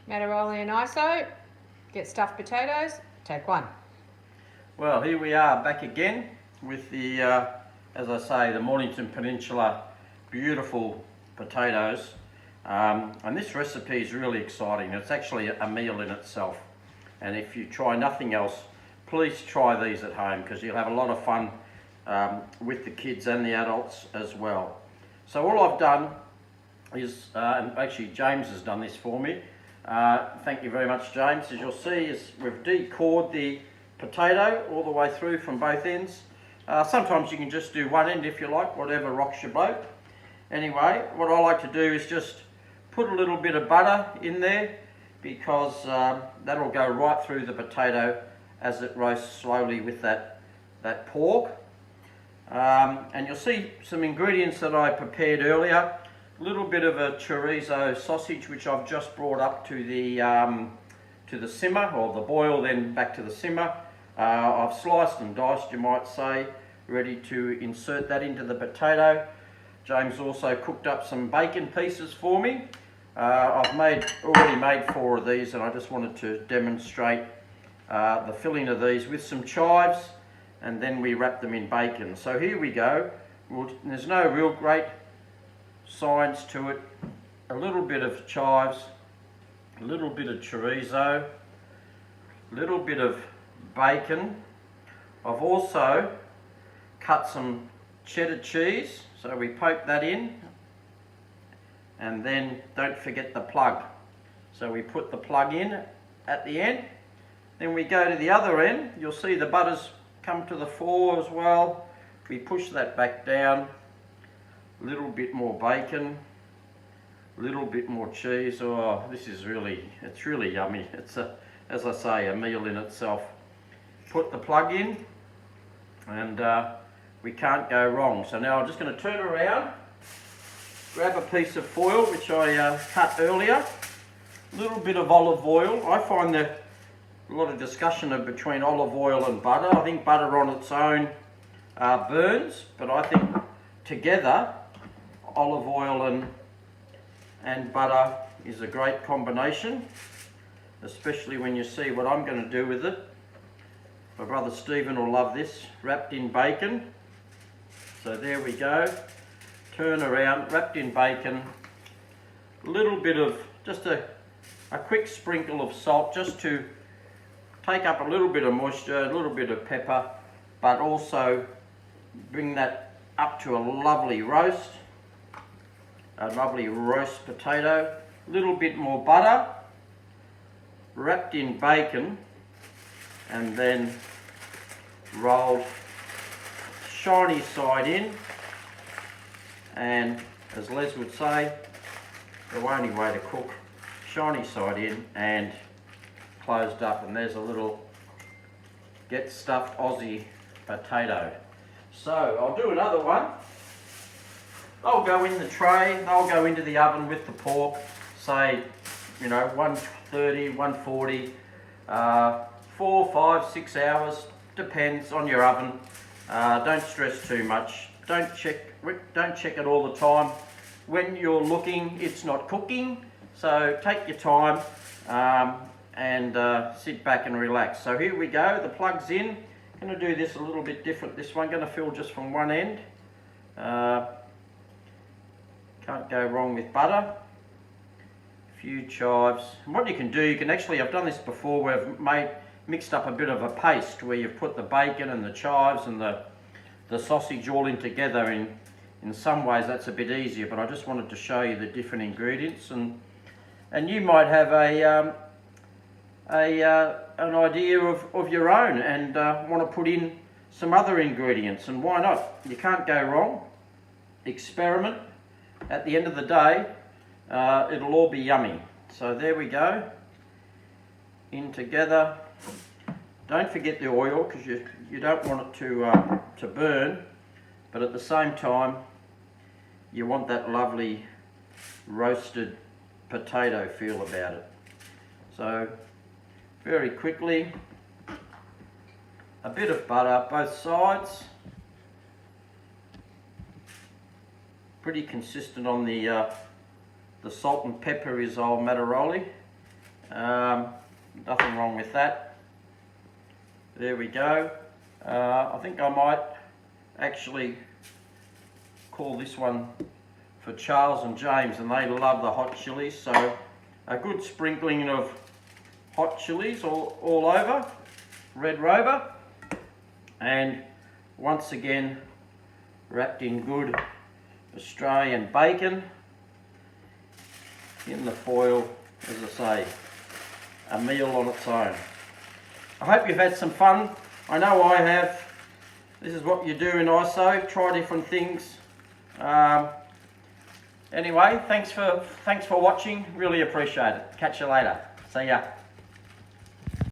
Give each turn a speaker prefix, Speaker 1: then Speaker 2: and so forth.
Speaker 1: Mataroli and ISO, get stuffed potatoes, take one.
Speaker 2: Well, here we are back again with the, as I say, the Mornington Peninsula beautiful potatoes. And this recipe is really exciting. It's actually a meal in itself. And if you try nothing else, please try these at home because you'll have a lot of fun with the kids and the adults as well. So all I've done is, and actually James has done this for me. Thank you very much, James. As you'll see, is we've decored the potato all the way through from both ends. Sometimes you can just do one end if you like, whatever rocks your boat. Anyway, what I like to do is just put a little bit of butter in there because that'll go right through the potato as it roasts slowly with that pork. And you'll see some ingredients that I prepared earlier. A little bit of a chorizo sausage which I've just brought up to the simmer, or the boil then back to the simmer. I've sliced and diced, you might say, ready to insert that into the potato. James also cooked up some bacon pieces for me. I've already made 4 of these, and I just wanted to demonstrate the filling of these with some chives, and then we wrap them in bacon. So here we go. There's no real great science to it. A little bit of chives, a little bit of chorizo, a little bit of bacon. I've also cut some cheddar cheese, so we poke that in, and then don't forget the plug. So we put the plug in at the end. Then we go to the other end. You'll see the butter's come to the fore as well. We push that back down. A little bit more bacon, a little bit more cheese. Oh, it's really yummy. It's as I say, a meal in itself. Put the plug in, and we can't go wrong. So now I'm just going to turn around, grab a piece of foil which I cut earlier, a little bit of olive oil. I find that a lot of discussion between olive oil and butter. I think butter on its own burns, but I think together olive oil and butter is a great combination, especially when you see what I'm going to do with it. My brother Stephen will love this, wrapped in bacon. So there we go, turn around, wrapped in bacon, a little bit of, just a quick sprinkle of salt just to take up a little bit of moisture, a little bit of pepper, but also bring that up to a lovely roast potato. A little bit more butter, wrapped in bacon, and then rolled shiny side in, and as Les would say, the only way to cook, shiny side in and closed up, and there's a little get stuffed Aussie potato. So I'll do another one. They'll go in the tray, they'll go into the oven with the pork, say, 130, 140, 4, 5, 6 hours, depends on your oven. Don't stress too much. Don't check it all the time. When you're looking, it's not cooking, so take your time and sit back and relax. So here we go, the plug's in. I'm going to do this a little bit different. This one, going to fill just from one end. Can't go wrong with butter. A few chives. And what you can do, I've done this before, where I've mixed up a bit of a paste where you've put the bacon and the chives and the sausage all in together. In some ways that's a bit easier, but I just wanted to show you the different ingredients, and you might have an idea of your own and want to put in some other ingredients, and why not? You can't go wrong. Experiment. At the end of the day, it'll all be yummy. So there we go, in together. Don't forget the oil, because you don't want it to burn, but at the same time you want that lovely roasted potato feel about it. So very quickly, a bit of butter both sides, pretty consistent on the salt and pepper is old Mataroli. Nothing wrong with that. There we go. I think I might actually call this one for Charles and James, and they love the hot chilies, so a good sprinkling of hot chilies all over, Red Rover, and once again wrapped in good Australian bacon in the foil, as I say, a meal on its own. I hope you've had some fun. I know I have. This is what you do in ISO, try different things. Anyway, thanks for watching, really appreciate it. Catch you later. See ya.